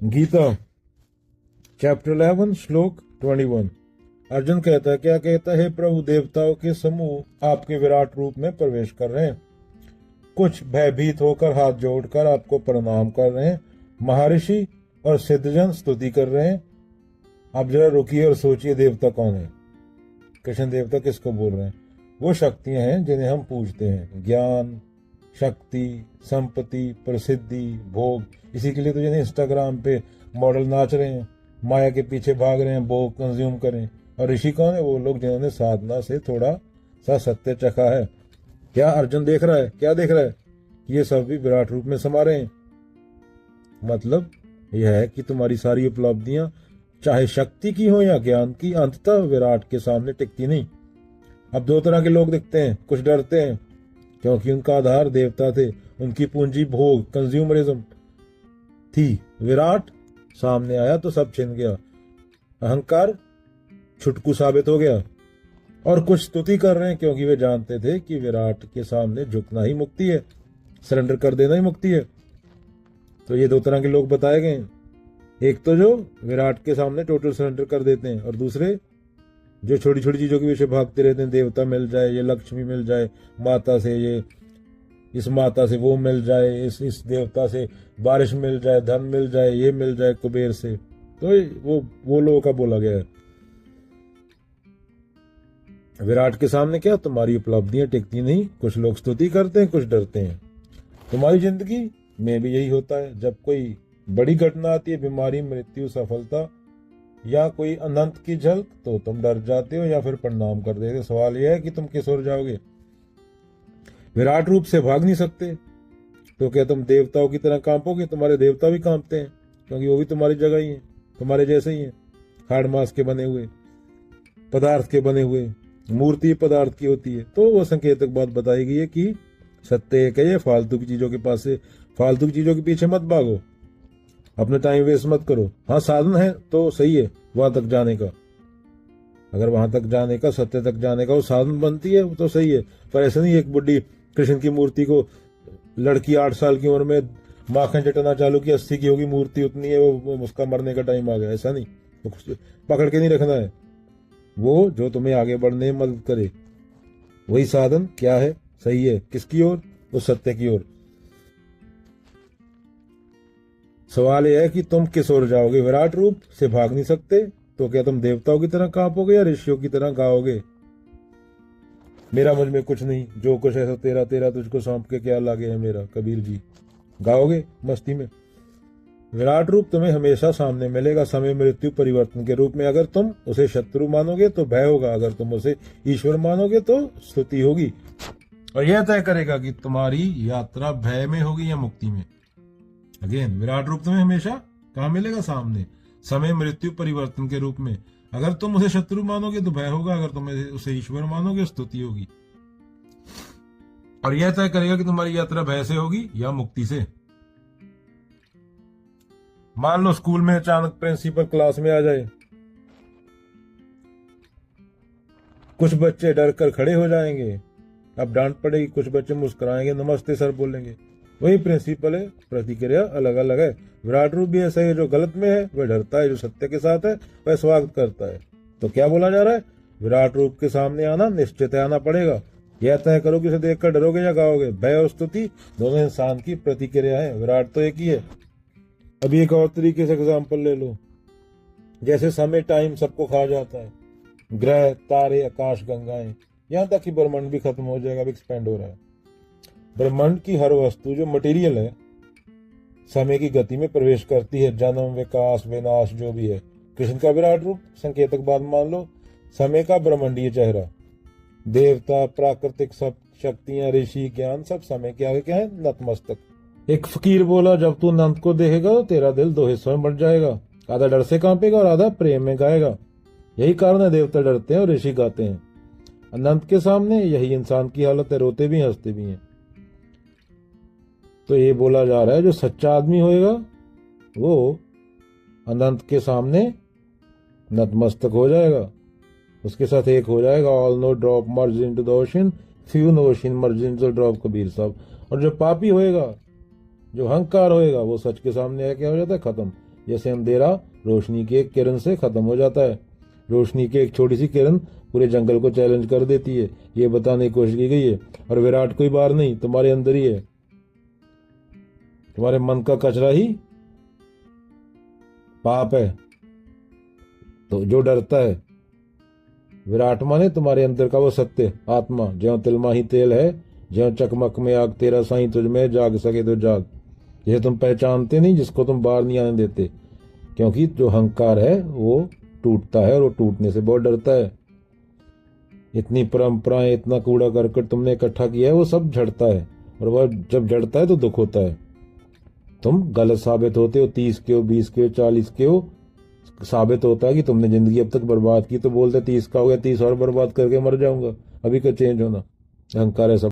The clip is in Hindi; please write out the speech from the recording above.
गीता चैप्टर 11 श्लोक 21। अर्जुन कहता है, क्या कहता है? प्रभु, देवताओं के समूह आपके विराट रूप में प्रवेश कर रहे हैं। कुछ भयभीत होकर हाथ जोड़कर आपको प्रणाम कर रहे हैं। महर्षि और सिद्धजन स्तुति कर रहे हैं। आप जरा रुकिए और सोचिए, देवता कौन है? कृष्ण देवता किसको बोल रहे हैं? वो शक्तियां हैं जिन्हें हम पूजते हैं। ज्ञान, शक्ति, संपत्ति, प्रसिद्धि, भोग। इसी के लिए तो जिन्हें इंस्टाग्राम पे मॉडल नाच रहे हैं, माया के पीछे भाग रहे हैं, भोग कंज्यूम करें। और ऋषि कौन है? वो लोग जिन्होंने साधना से थोड़ा सा सत्य चखा है। क्या अर्जुन देख रहा है? क्या देख रहा है? ये सब भी विराट रूप में समा रहे हैं। मतलब यह है कि तुम्हारी सारी उपलब्धियां, चाहे शक्ति की हो या ज्ञान की, अंततः विराट के सामने टिकती नहीं। अब दो तरह के लोग दिखते हैं। कुछ डरते हैं क्योंकि उनका आधार देवता थे, उनकी पूंजी भोग, कंज्यूमरिज्म थी। विराट सामने आया तो सब छिन गया, अहंकार छुटकू साबित हो गया। और कुछ स्तुति कर रहे हैं क्योंकि वे जानते थे कि विराट के सामने झुकना ही मुक्ति है, सरेंडर कर देना ही मुक्ति है। तो ये दो तरह के लोग बताए गए हैं। एक तो जो विराट के सामने टोटल सरेंडर कर देते हैं, और दूसरे जो छोटी छोटी चीजों के पीछे भागते रहते हैं। देवता मिल जाए, ये लक्ष्मी मिल जाए, माता से ये, इस माता से वो मिल जाए, इस देवता से बारिश मिल जाए, धन मिल जाए, ये मिल जाए कुबेर से। तो वो लोगों का बोला गया है। विराट के सामने क्या तुम्हारी उपलब्धियां टिकती नहीं। कुछ लोग स्तुति करते हैं, कुछ डरते हैं। तुम्हारी जिंदगी में भी यही होता है। जब कोई बड़ी घटना आती है, बीमारी, मृत्यु, सफलता या कोई अनंत की झलक, तो तुम डर जाते हो या फिर प्रणाम कर देते हो। सवाल यह है कि तुम किस ओर जाओगे? विराट रूप से भाग नहीं सकते तो क्या तुम देवताओं की तरह कांपोगे? तुम्हारे देवता भी कांपते हैं क्योंकि वो भी तुम्हारी जगह ही है, तुम्हारे जैसे ही है। हाड़ मांस के बने हुए, पदार्थ के बने हुए। मूर्ति पदार्थ की होती है। तो वो संकेतक बात बताई गई है कि सत्य एक है, फालतू की चीजों के पास से, फालतू की चीजों के पीछे मत भागो, अपने टाइम वेस्ट मत करो। हाँ, साधन है तो सही है वहां तक जाने का। अगर वहां तक जाने का, सत्य तक जाने का वो साधन बनती है तो सही है। पर ऐसा नहीं एक बुढ़ी कृष्ण की मूर्ति को लड़की 8 साल की उम्र में माखन चटाना चालू की, 80 की होगी मूर्ति उतनी है, वो उसका मरने का टाइम आ गया। ऐसा नहीं, तो पकड़ के नहीं रखना है। वो जो तुम्हें आगे बढ़ने में मदद करे, वही साधन क्या है? सही है किसकी ओर? उस सत्य की ओर। सवाल यह है कि तुम किस ओर जाओगे? विराट रूप से भाग नहीं सकते तो क्या तुम देवताओं की तरह कांपोगे या ऋषियों की तरह गाओगे, मेरा मुझ में कुछ नहीं, जो कुछ है सो तेरा तेरा, तुझको सौंप के क्या लागे है मेरा, कबीर जी? गाओगे मस्ती में? विराट रूप तुम्हें हमेशा सामने मिलेगा, समय, मृत्यु, परिवर्तन के रूप में। अगर तुम उसे शत्रु मानोगे तो भय होगा, अगर तुम उसे ईश्वर मानोगे तो स्तुति होगी। और यह तय करेगा कि तुम्हारी यात्रा भय में होगी या मुक्ति में। अगेन, विराट रूप तुम्हें हमेशा कहाँ मिलेगा? सामने, समय, मृत्यु, परिवर्तन के रूप में। अगर तुम उसे शत्रु मानोगे तो भय होगा, अगर तुम उसे ईश्वर मानोगे स्तुति होगी। और यह तय करेगा कि तुम्हारी यात्रा भय से होगी या मुक्ति से। मान लो स्कूल में अचानक प्रिंसिपल क्लास में आ जाए, कुछ बच्चे डर कर खड़े हो जाएंगे, अब डांट पड़ेगी, कुछ बच्चे मुस्कुराएंगे, नमस्ते सर बोलेंगे। वही प्रिंसिपल है, प्रतिक्रिया अलग अलग है। विराट रूप भी ऐसा है, जो गलत में है वह डरता है, जो सत्य के साथ है वह स्वागत करता है। तो क्या बोला जा रहा है? विराट रूप के सामने आना निश्चित है, आना पड़ेगा। यह तय करो कि उसे देखकर डरोगे या गाओगे। भय और स्तुति दोनों इंसान की प्रतिक्रिया है, विराट तो एक ही है। अभी एक और तरीके से एग्जाम्पल ले लो। जैसे समय, टाइम सबको खा जाता है, ग्रह, तारे, आकाश गंगाएं, यहाँ तक कि ब्रह्मांड भी खत्म हो जाएगा, एक्सपेंड हो रहा है। ब्रह्मांड की हर वस्तु जो मटेरियल है, समय की गति में प्रवेश करती है। जन्म, विकास, विनाश जो भी है। कृष्ण का विराट रूप संकेतक बात मान लो, समय का ब्रह्मांडीय चेहरा। देवता, प्राकृतिक सब शक्तियां, ऋषि, ज्ञान सब समय के आगे क्या है? नतमस्तक। एक फकीर बोला, जब तू अनंत को देखेगा तो तेरा दिल दो हिस्सों में बंट जाएगा, आधा डर से कांपेगा और आधा प्रेम में गाएगा। यही कारण है देवता डरते हैं और ऋषि गाते हैं। अनंत के सामने यही इंसान की हालत है, रोते भी हंसते भी हैं। तो ये बोला जा रहा है, जो सच्चा आदमी होएगा वो अनंत के सामने नतमस्तक हो जाएगा, उसके साथ एक हो जाएगा। All know drop merge into the ocean, few no ocean merge into the drop, Kabir साहब। और जो पापी होएगा, जो अहंकार होएगा, वो सच के सामने है क्या हो जाता है? खत्म। जैसे अंधेरा रोशनी की एक किरण से खत्म हो जाता है। रोशनी की एक छोटी सी किरण पूरे जंगल को चैलेंज कर देती है, ये बताने की कोशिश की गई है। और विराट कोई बाहर नहीं, तुम्हारे अंदर ही है। तुम्हारे मन का कचरा ही पाप है, तो जो डरता है। विराट माने तुम्हारे अंदर का वो सत्य आत्मा, ज्यों तिल माही तेल है, ज्यों चकमक में आग, तेरा साईं तुझ में जाग सके तो जाग। ये तुम पहचानते नहीं, जिसको तुम बाहर नहीं आने देते, क्योंकि जो अहंकार है वो टूटता है और वो टूटने से बहुत डरता है। इतनी परंपराएं, इतना कूड़ा करकट तुमने इकट्ठा किया है, वो सब झड़ता है, और वह जब झड़ता है तो दुख होता है। तुम गलत साबित होते हो, 30 के हो, 20 के हो, 40 के हो, साबित होता है कि तुमने जिंदगी अब तक बर्बाद की, तो बोलते 30 का हो गया, 30 और बर्बाद करके मर जाऊंगा, अभी का चेंज होना। अहंकार है सब।